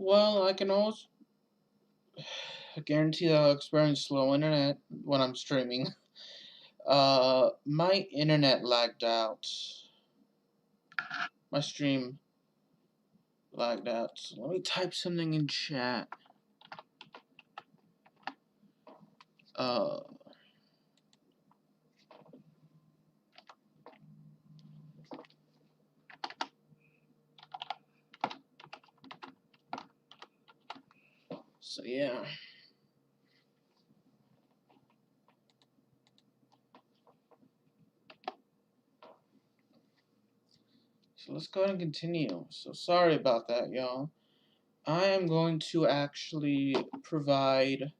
Well, I can always guarantee that I'll experience slow internet when I'm streaming. My internet lagged out. My stream lagged out. So let me type something in chat. Uh, so yeah. So let's go ahead and continue. So sorry about that, y'all. I am going to actually provide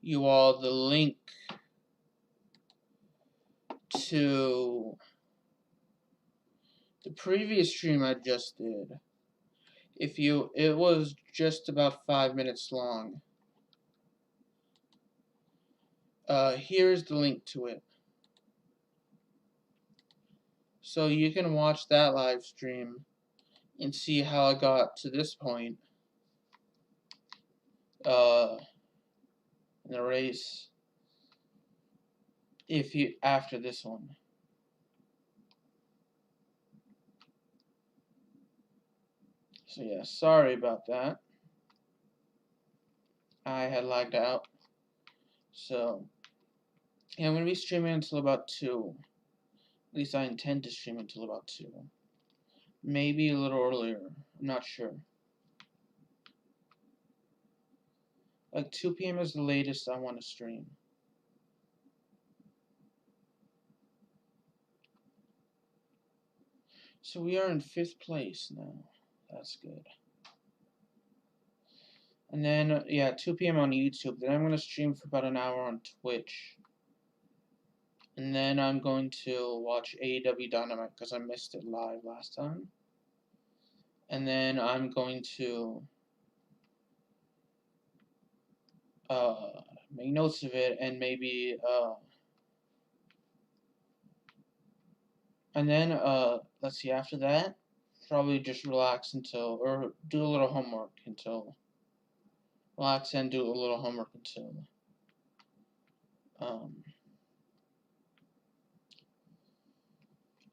you all the link to the previous stream I just did. It was just about 5 minutes long. Here's the link to it. So you can watch that live stream and see how I got to this point in the race after this one. So yeah, sorry about that. I had lagged out. So yeah, I'm gonna be streaming until about 2. At least I intend to stream until about 2. Maybe a little earlier. I'm not sure. Like 2 p.m. is the latest I want to stream. So we are in 5th place now. That's good. And then, yeah, 2 p.m. on YouTube. Then I'm going to stream for about an hour on Twitch. And then I'm going to watch AEW Dynamite because I missed it live last time. And then I'm going to make notes of it and maybe and then let's see, after that probably just relax until, or do a little homework until, relax and do a little homework until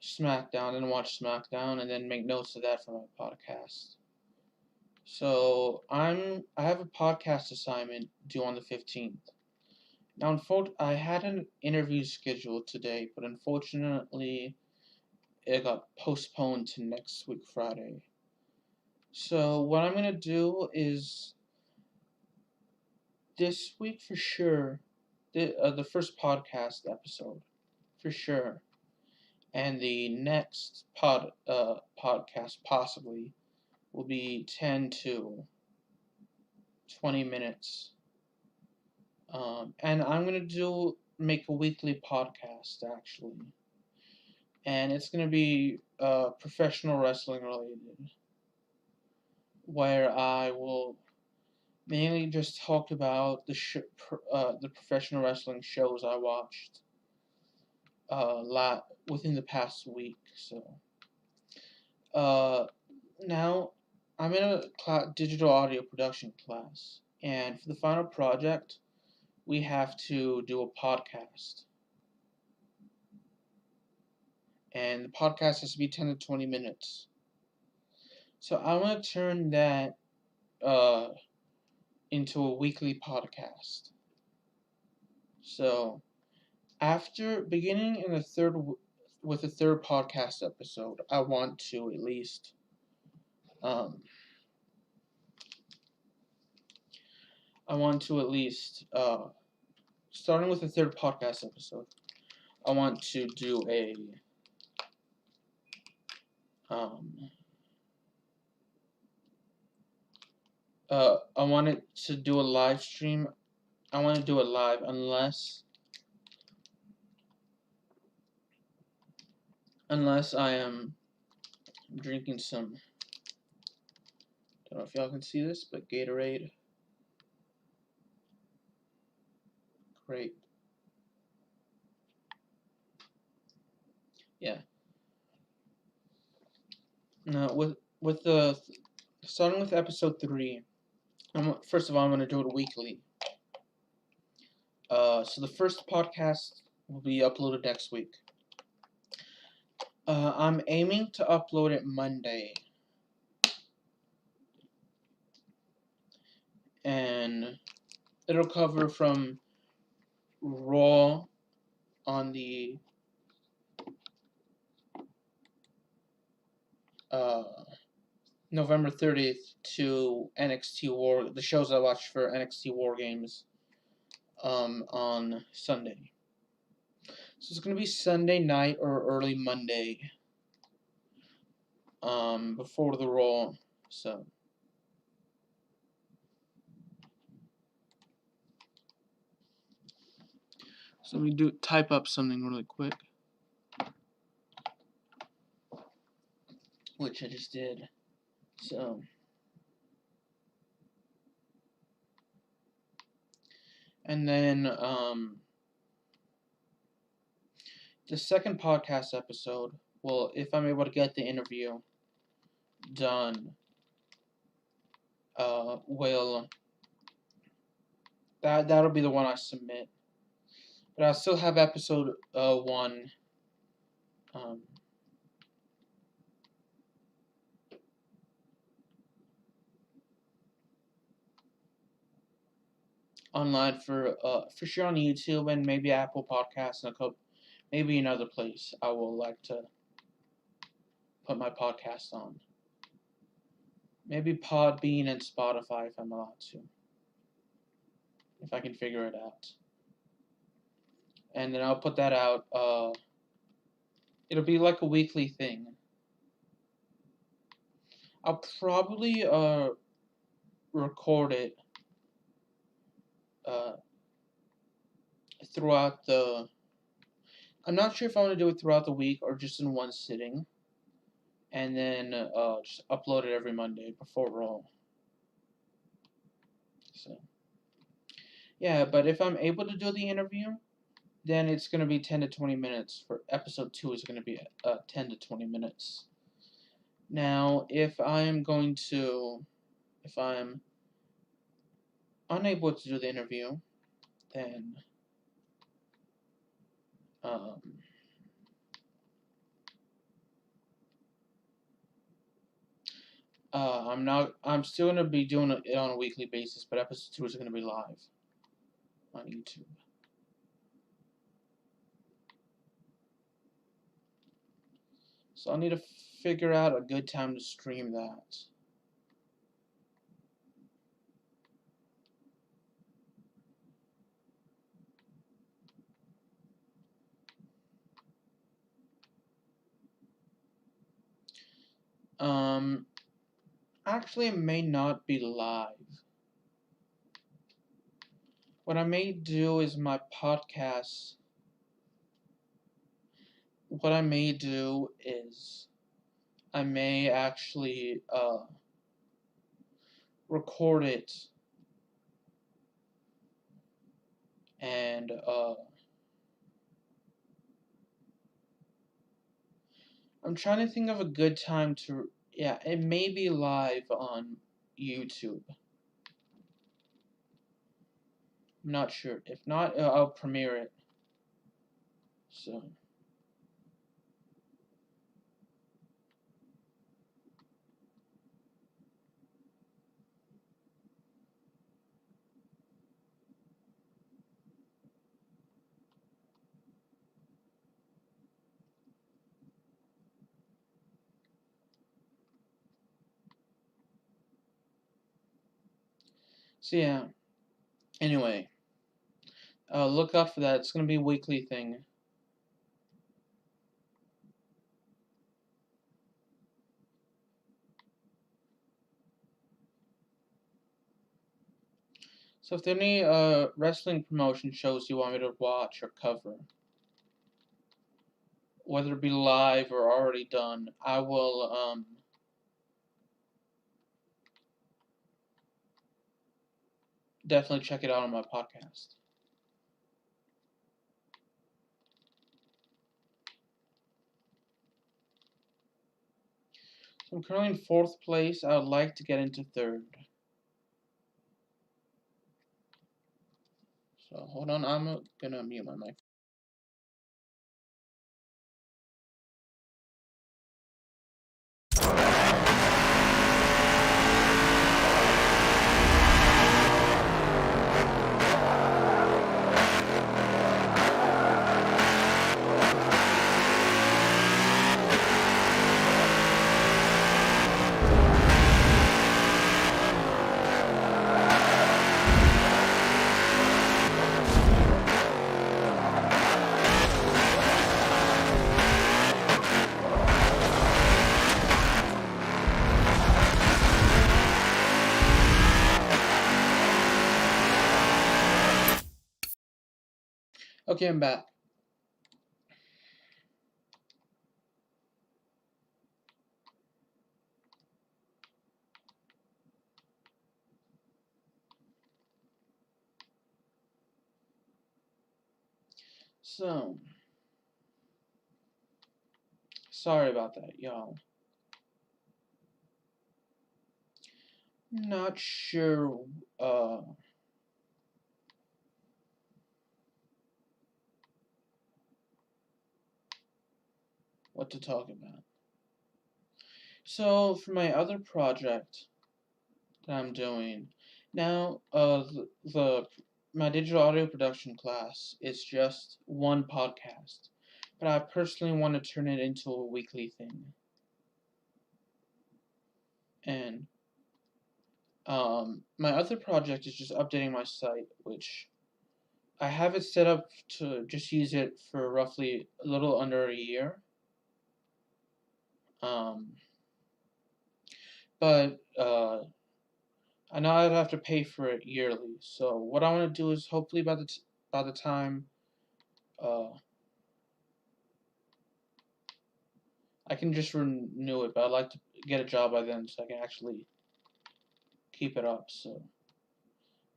SmackDown, and watch SmackDown, and then make notes of that for my podcast. So I have a podcast assignment due on the 15th. Now, I had an interview scheduled today, but unfortunately, it got postponed to next week, Friday. So what I'm gonna do is this week for sure, the first podcast episode for sure, and the next podcast possibly will be 10 to 20 minutes. And I'm gonna make a weekly podcast actually, and it's gonna be professional wrestling related, where I will mainly just talk about the professional wrestling shows I watched within the past week. So now I'm in a digital audio production class, and for the final project, we have to do a podcast. And the podcast has to be 10 to 20 minutes. So I want to turn that into a weekly podcast. So after beginning in with the third podcast episode, I want to at least starting with the third podcast episode, I want to do I wanted to do a live stream. I want to do it live unless I am drinking some, don't know if y'all can see this, but Gatorade. Great. Yeah. Now with the Starting with episode 3. First of all, I'm going to do it weekly. So the first podcast will be uploaded next week. I'm aiming to upload it Monday. And it'll cover from Raw on the November 30th to the shows I watched for NXT War Games on Sunday. So it's going to be Sunday night or early Monday before the Raw. So let me type up something really quick, which I just did. So and then the second podcast episode, well, if I'm able to get the interview done, that'll be the one I submit. But I'll still have episode 1 online for sure on YouTube and maybe Apple Podcasts and maybe another place I will like to put my podcast on. Maybe Podbean and Spotify if I'm allowed to. If I can figure it out. And then I'll put that out. It'll be like a weekly thing. I'll probably record it throughout the... I'm not sure if I want to do it throughout the week or just in one sitting. And then just upload it every Monday before Raw. So, yeah, but if I'm able to do the interview, then it's going to be 10 to 20 minutes. For episode 2 is going to be 10 to 20 minutes. Now, if I'm unable to do the interview, then I'm still going to be doing it on a weekly basis, but episode 2 is going to be live on YouTube. So I'll need to figure out a good time to stream that. Actually, it may not be live. What I may do is my podcast. What I may do is I may actually record it and I'm trying to think of a good time to... Yeah, it may be live on YouTube. I'm not sure. If not, I'll premiere it. So... So yeah, anyway, look out for that. It's going to be a weekly thing. So if there are any wrestling promotion shows you want me to watch or cover, whether it be live or already done, I will definitely check it out on my podcast. So I'm currently in 4th place. I would like to get into 3rd. So hold on, I'm gonna mute my mic. Okay, I'm back. So, sorry about that, y'all. Not sure, what to talk about. So, for my other project that I'm doing, now, my digital audio production class is just one podcast, but I personally want to turn it into a weekly thing. And my other project is just updating my site, which I have it set up to just use it for roughly a little under a year. But I know I'd have to pay for it yearly. So what I want to do is hopefully by the time I can just renew it, but I'd like to get a job by then so I can actually keep it up. So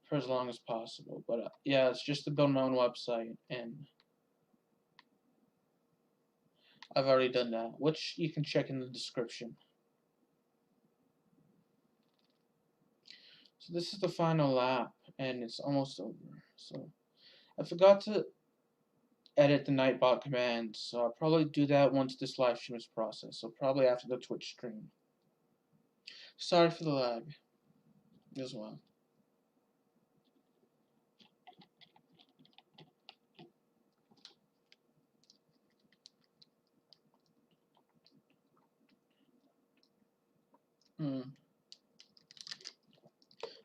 for as long as possible. But yeah, it's just to build my own website, and I've already done that, which you can check in the description. So this is the final lap, and it's almost over. So I forgot to edit the Nightbot command, so I'll probably do that once this live stream is processed. So probably after the Twitch stream. Sorry for the lag as well.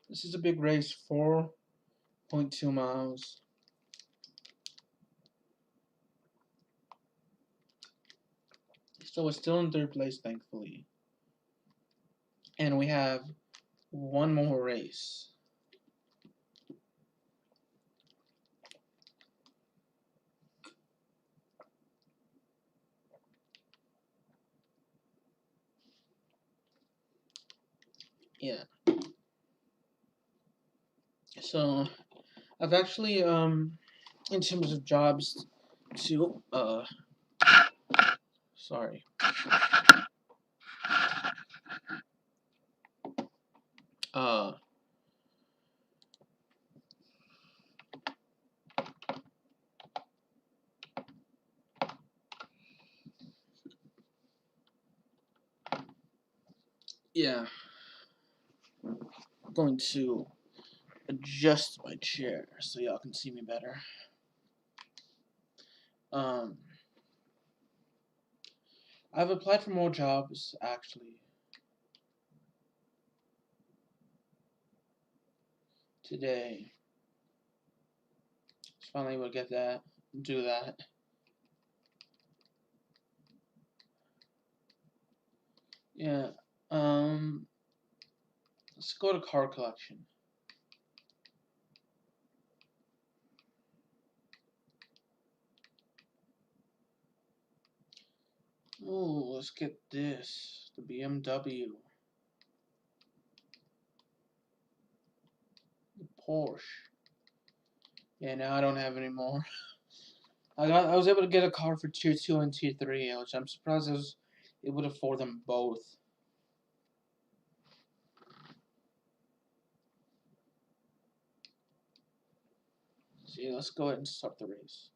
This is a big race, 4.2 miles. So we're still in 3rd place, thankfully. And we have one more race. Yeah. So I've actually in terms of jobs to sorry. Yeah. I'm going to adjust my chair so y'all can see me better. I've applied for more jobs actually today. Just finally able to get that, do that. Yeah. Let's go to car collection. Ooh, let's get this. The BMW. The Porsche. Yeah, now I don't have any more. I was able to get a car for tier 2 and tier 3, which I'm surprised I was able to afford them both. See, let's go ahead and start the race.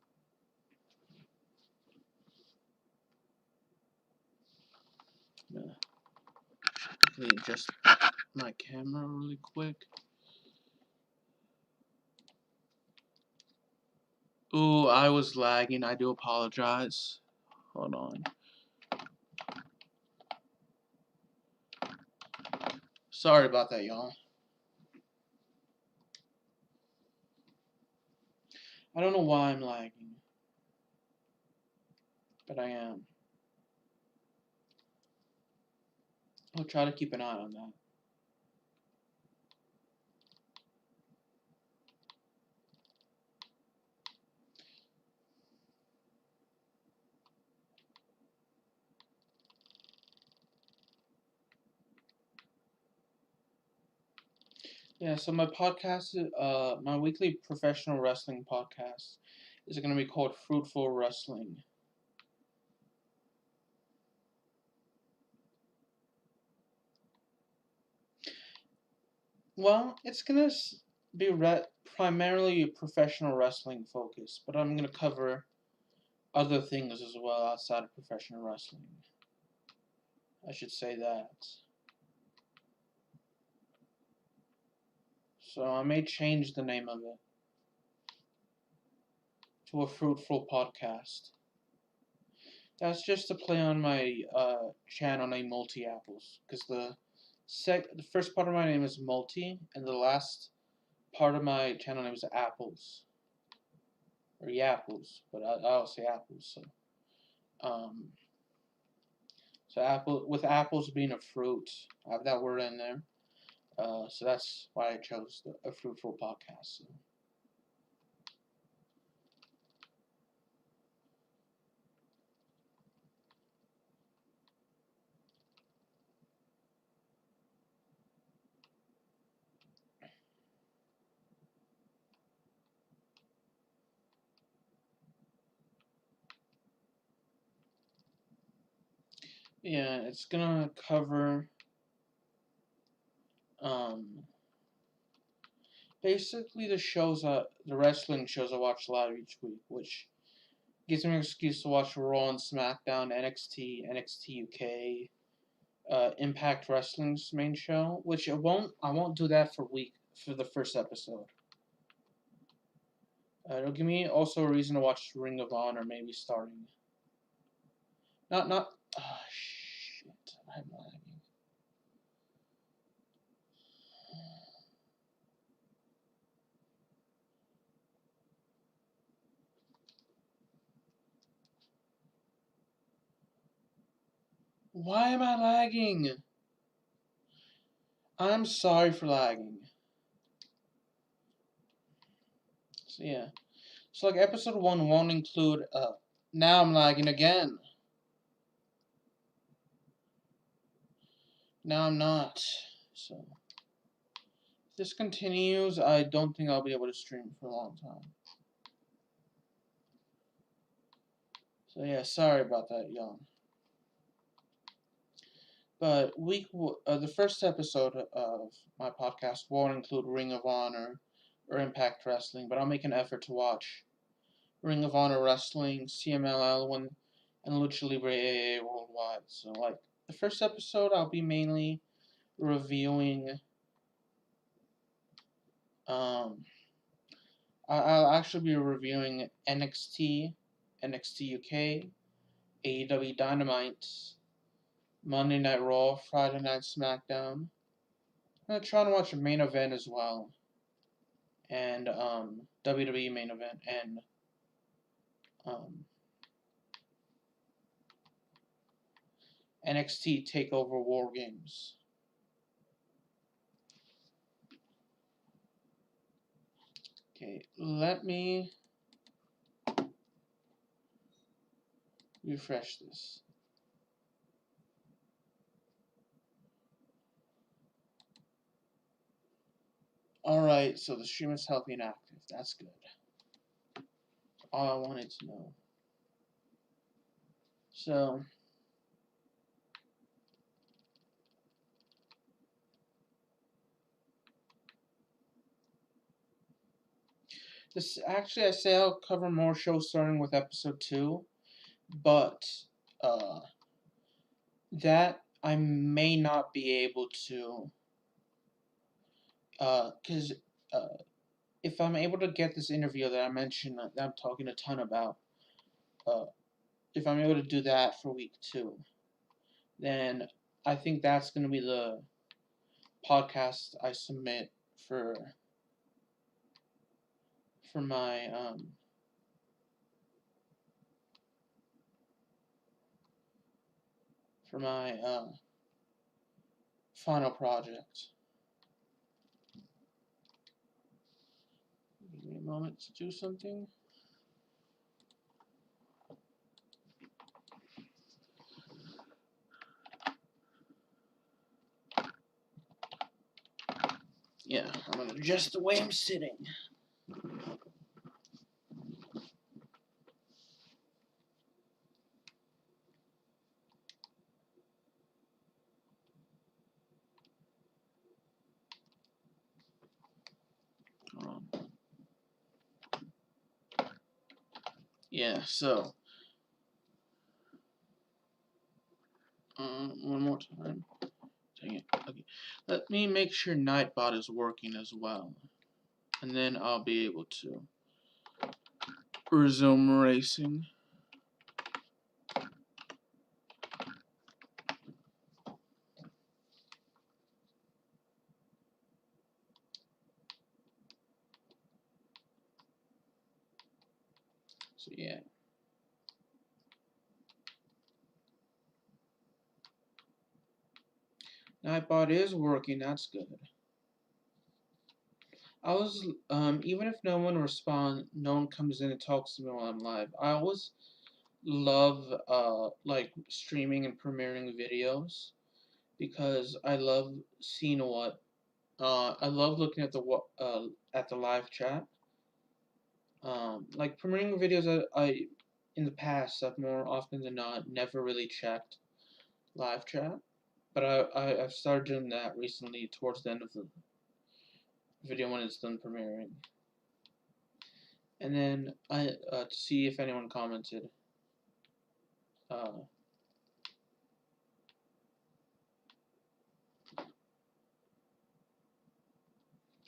I'm gonna quickly adjust my camera really quick. Ooh, I was lagging. I do apologize. Hold on. Sorry about that, y'all. I don't know why I'm lagging, but I am. I'll try to keep an eye on that. Yeah, so my podcast, my weekly professional wrestling podcast, is going to be called Fruitful Wrestling. Well, it's going to be primarily professional wrestling focused, but I'm going to cover other things as well outside of professional wrestling. I should say that. So I may change the name of it to a Fruitful Podcast. That's just to play on my channel name Multi Apples, because the first part of my name is Multi, and the last part of my channel name is Apples or Yapples, but I'll say Apples. So apple with apples being a fruit, I have that word in there. So that's why I chose a Fruitful Podcast. So. Yeah, it's gonna cover basically the wrestling shows I watch live each week, which gives me an excuse to watch Raw and SmackDown, NXT, NXT UK, Impact Wrestling's main show, which I won't do that for the first episode. It'll give me also a reason to watch Ring of Honor, maybe starting. Not. Ah, shit. I'm lagging. Why am I lagging? I'm sorry for lagging. So yeah. So like episode 1 won't include now I'm lagging again. Now I'm not. So if this continues, I don't think I'll be able to stream for a long time. So yeah, sorry about that, y'all. But the first episode of my podcast won't include Ring of Honor or Impact Wrestling, but I'll make an effort to watch Ring of Honor Wrestling, CMLL, and Lucha Libre AA Worldwide. So like the first episode, I'll be mainly reviewing. I'll actually be reviewing NXT, NXT UK, AEW Dynamite, Monday Night Raw, Friday Night SmackDown. I'm gonna try to watch a main event as well, and WWE main event and NXT Takeover War Games. Okay, let me refresh this. Alright, so the stream is healthy and active. That's good. All I wanted to know. So, This actually, I say I'll cover more shows starting with episode 2, but uh, that I may not be able to, because if I'm able to get this interview that I mentioned that I'm talking a ton about, uh, if I'm able to do that for week 2, then I think that's going to be the podcast I submit for for my um for my final project. Give me a moment to do something. Yeah, I'm gonna adjust the way I'm sitting. Yeah, so one more time. Dang it. Okay. Let me make sure Nightbot is working as well. And then I'll be able to resume racing. So yeah. Nightbot is working, that's good. I was even if no one comes in and talks to me while I'm live. I always love like streaming and premiering videos because I love seeing what I love looking at the live chat. Like premiering videos, I in the past I've more often than not never really checked live chat, but I've started doing that recently towards the end of the video when it's done premiering, and then I to see if anyone commented. Uh,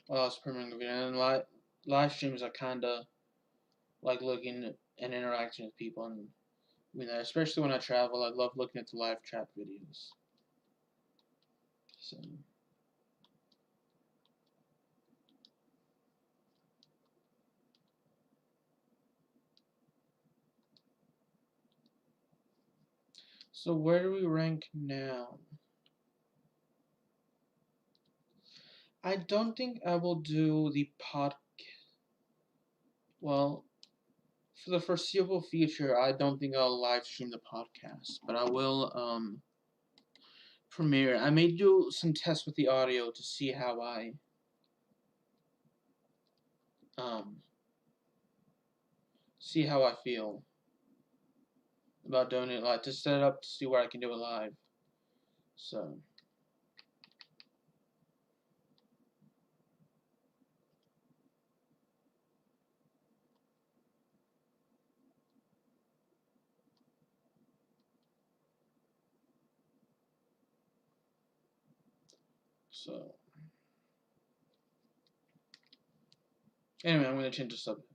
while I was premiering the video, and live streams are kinda like looking and interacting with people, and I mean, especially when I travel, I love looking at the live chat videos. So. So where do we rank now? I don't think I will do the pod. Well, for the foreseeable future, I don't think I'll live stream the podcast, but I will premiere. I may do some tests with the audio to see how um I feel about doing it, like to set it up to see where I can do it live. So. So. Anyway, I'm gonna change the subject.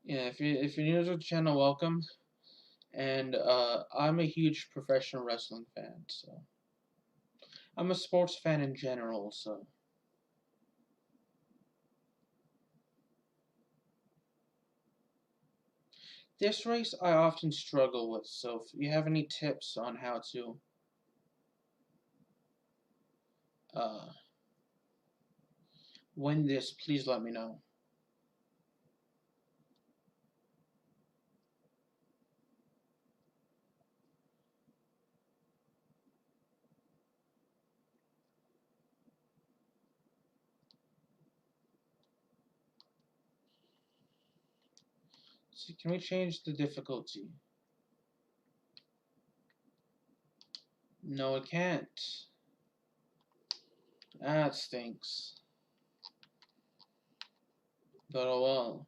Yeah, if you're new to the channel, welcome. And I'm a huge professional wrestling fan, so I'm a sports fan in general. So this race I often struggle with. So if you have any tips on how to uh, win this, please let me know. So can we change the difficulty? No, it can't. That stinks. But oh well.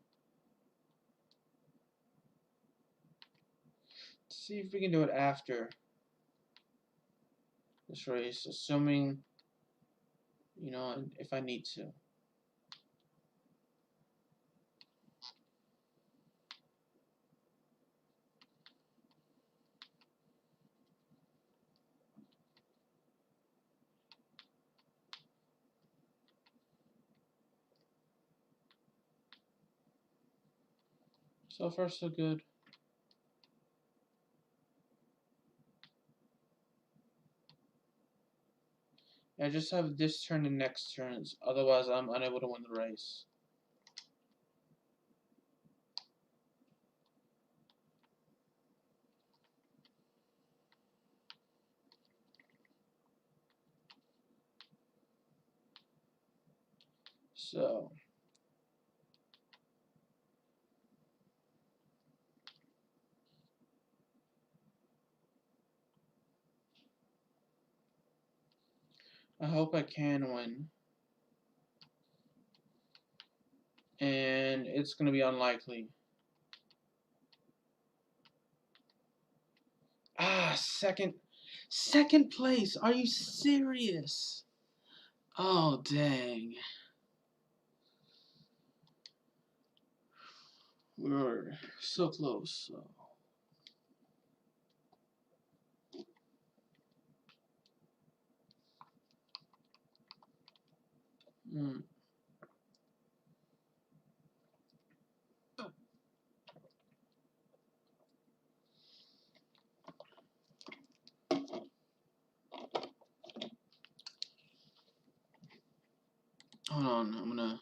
Let's see if we can do it after this race, assuming, you know, if I need to. So far, so good. I just have this turn and next turns, otherwise I'm unable to win the race. So, I hope I can win. And it's going to be unlikely. Ah, second place. Are you serious? Oh, dang. We were so close. So. Mm. Hold on, I'm gonna.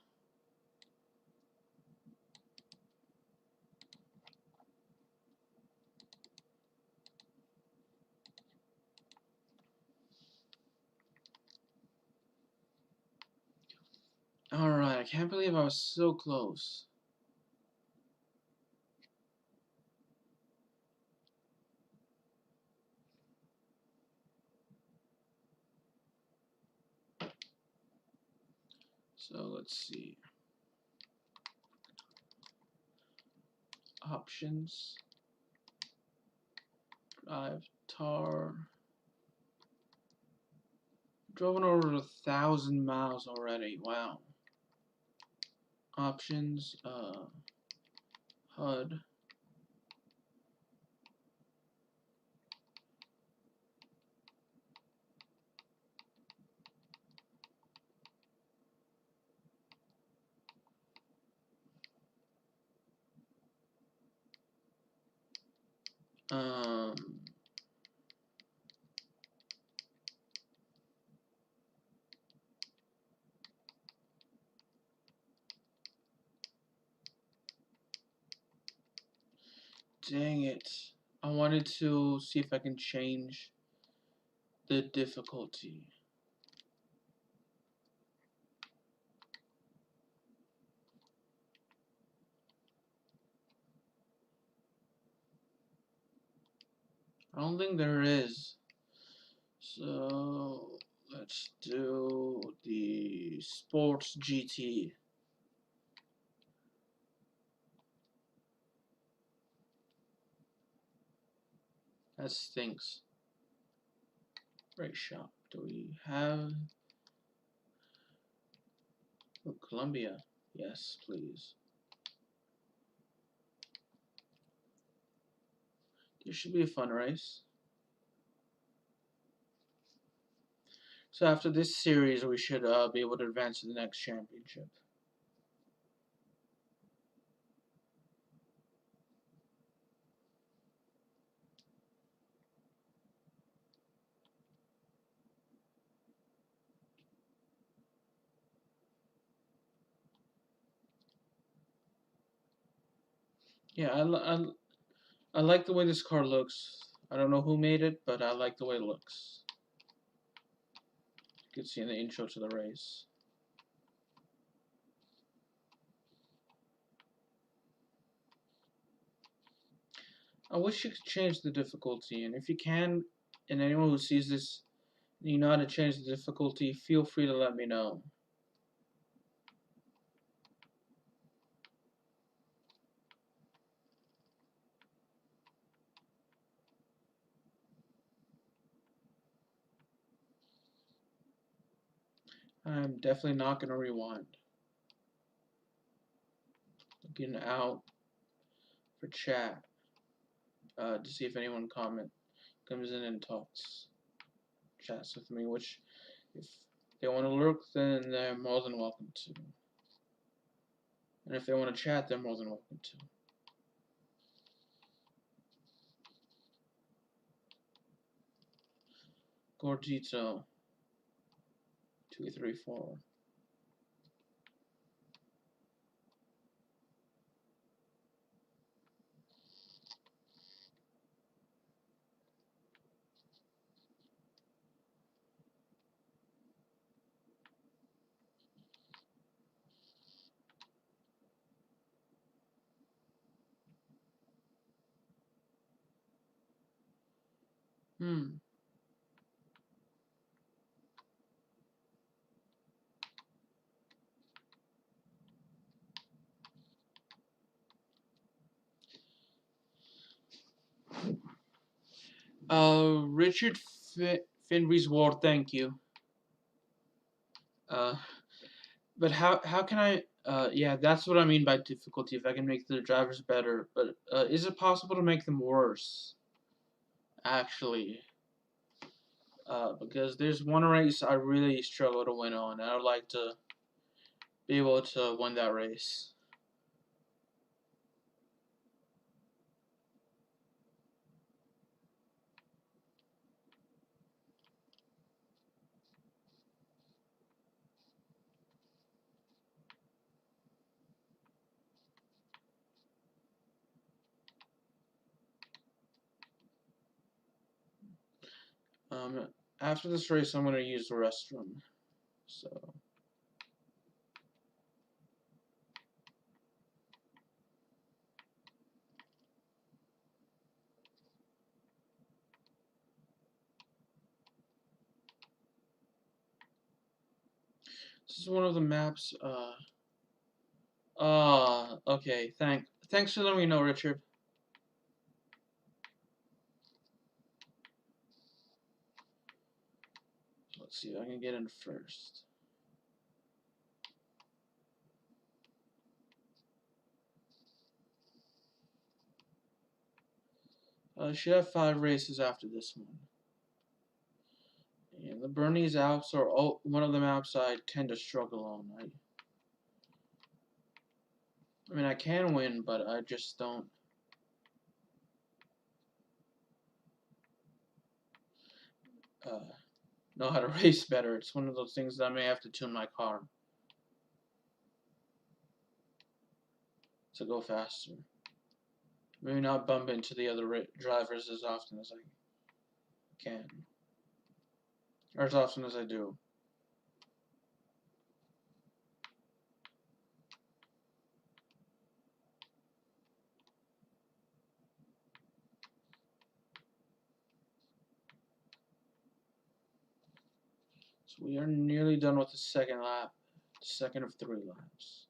Alright, I can't believe I was so close. So let's see. Options. Drive. Tar. Driven over 1,000 miles already. Wow. Options. HUD. Um. Dang it. I wanted to see if I can change the difficulty. I don't think there is. So let's do the Sports GT. That stinks. Race shop. Do we have Columbia? Yes, please. This should be a fun race. So after this series, we should be able to advance to the next championship. Yeah, I like the way this car looks. I don't know who made it, but I like the way it looks. You can see in the intro to the race. I wish you could change the difficulty, and if you can, and anyone who sees this You know how to change the difficulty, feel free to let me know. I'm definitely not going to rewind. Looking out for chat to see if anyone comes in and chats with me, which if they want to lurk, then they're more than welcome to. And if they want to chat, they're more than welcome to. Gordito 234. Richard Finbury's War, thank you. But how can I? Yeah, that's what I mean by difficulty. If I can make the drivers better, but is it possible to make them worse? Actually, because there's one race I really struggle to win on, and I'd like to be able to win that race. After this race, I'm gonna use the restroom. So. This is one of the maps. Okay. Thanks for letting me know, Richard. Let's see if I can get in first. I should have 5 races after this one. And the Bernese Alps are one of the maps I tend to struggle on. I mean, I can win, but I just don't. Know how to race better. It's one of those things that I may have to tune my car to go faster. Maybe not bump into the other drivers as often as I can, or as often as I do. So we are nearly done with the second lap, second of 3 laps.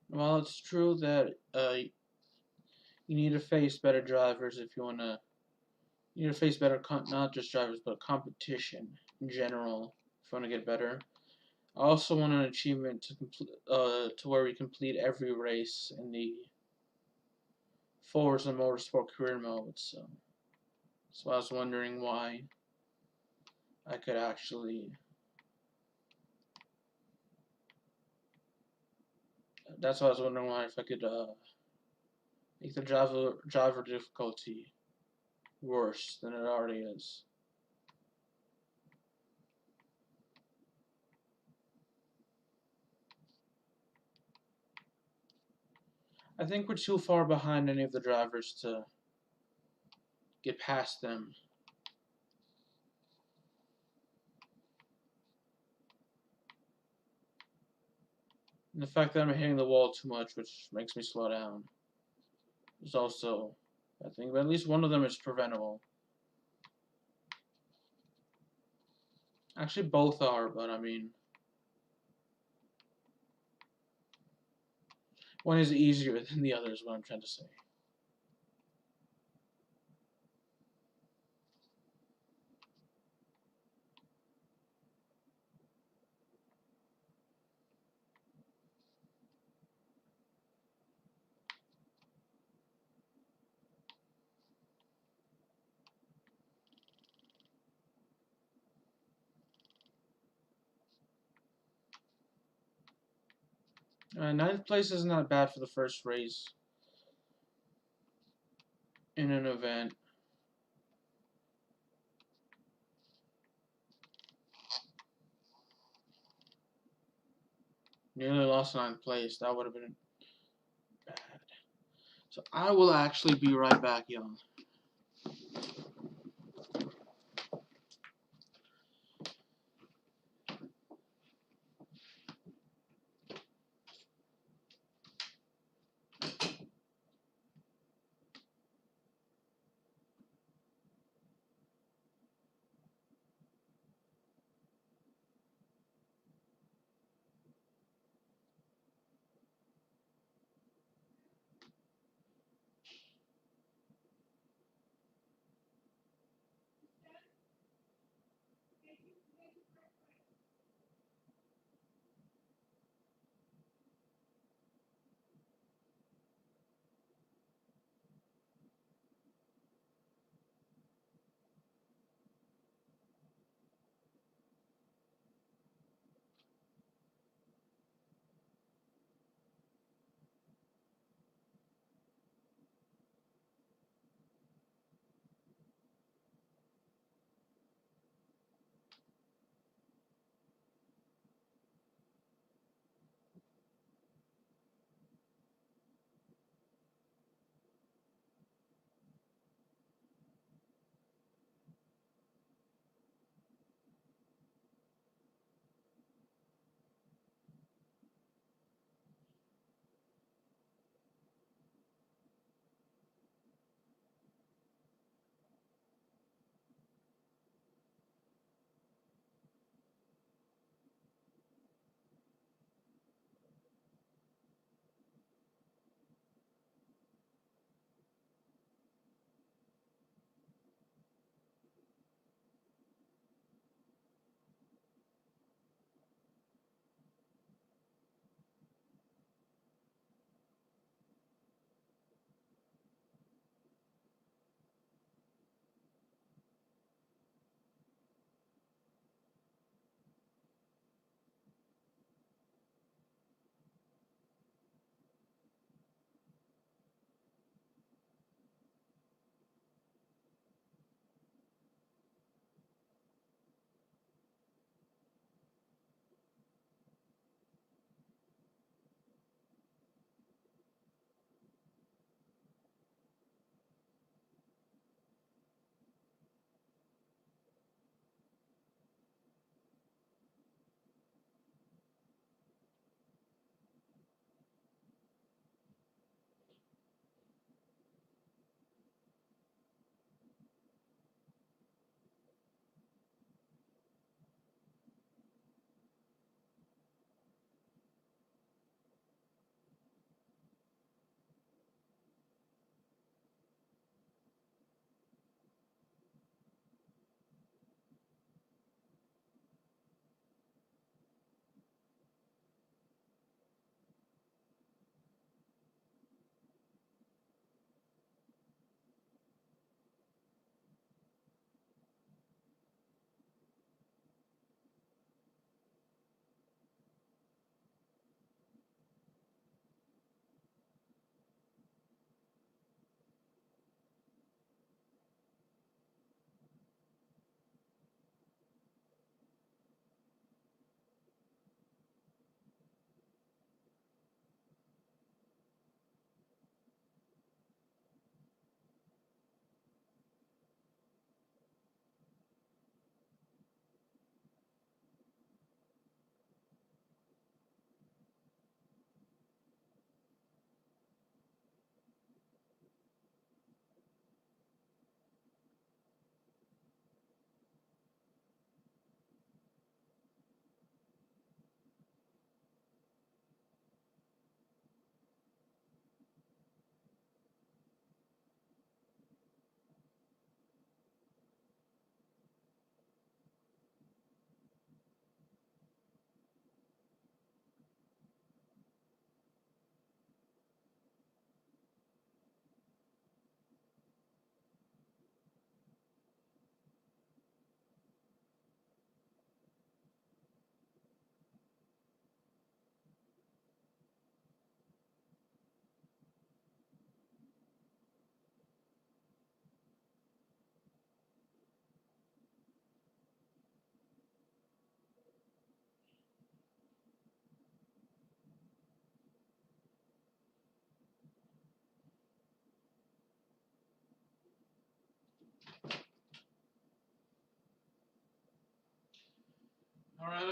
While it's true that you need to face better drivers if you want to, you need to face better, not just drivers, but competition in general if you want to get better. I also want an achievement to to where we complete every race in the Forza Motorsport career mode. So I was wondering why I could actually. That's why I was wondering why if I could make the driver difficulty worse than it already is. I think we're too far behind any of the drivers to get past them. And the fact that I'm hitting the wall too much, which makes me slow down, is also a thing. But at least one of them is preventable. Actually, both are, but I mean, one is easier than the other, is what I'm trying to say. Ninth place is not bad for the first race in an event. Nearly lost ninth place. That would have been bad. So I will actually be right back, y'all.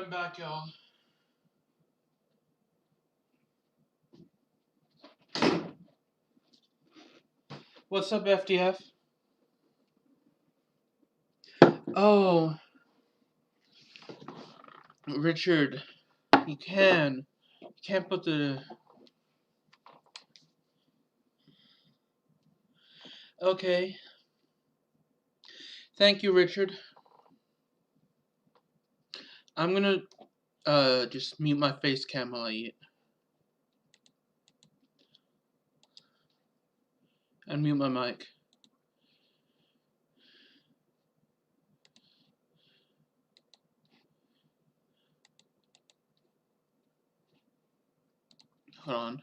I'm back, y'all. What's up, FDF? Oh, Richard, you can't put the... Okay. Thank you, Richard. I'm gonna, just mute my face cam while I eat. And mute my mic. Hold on.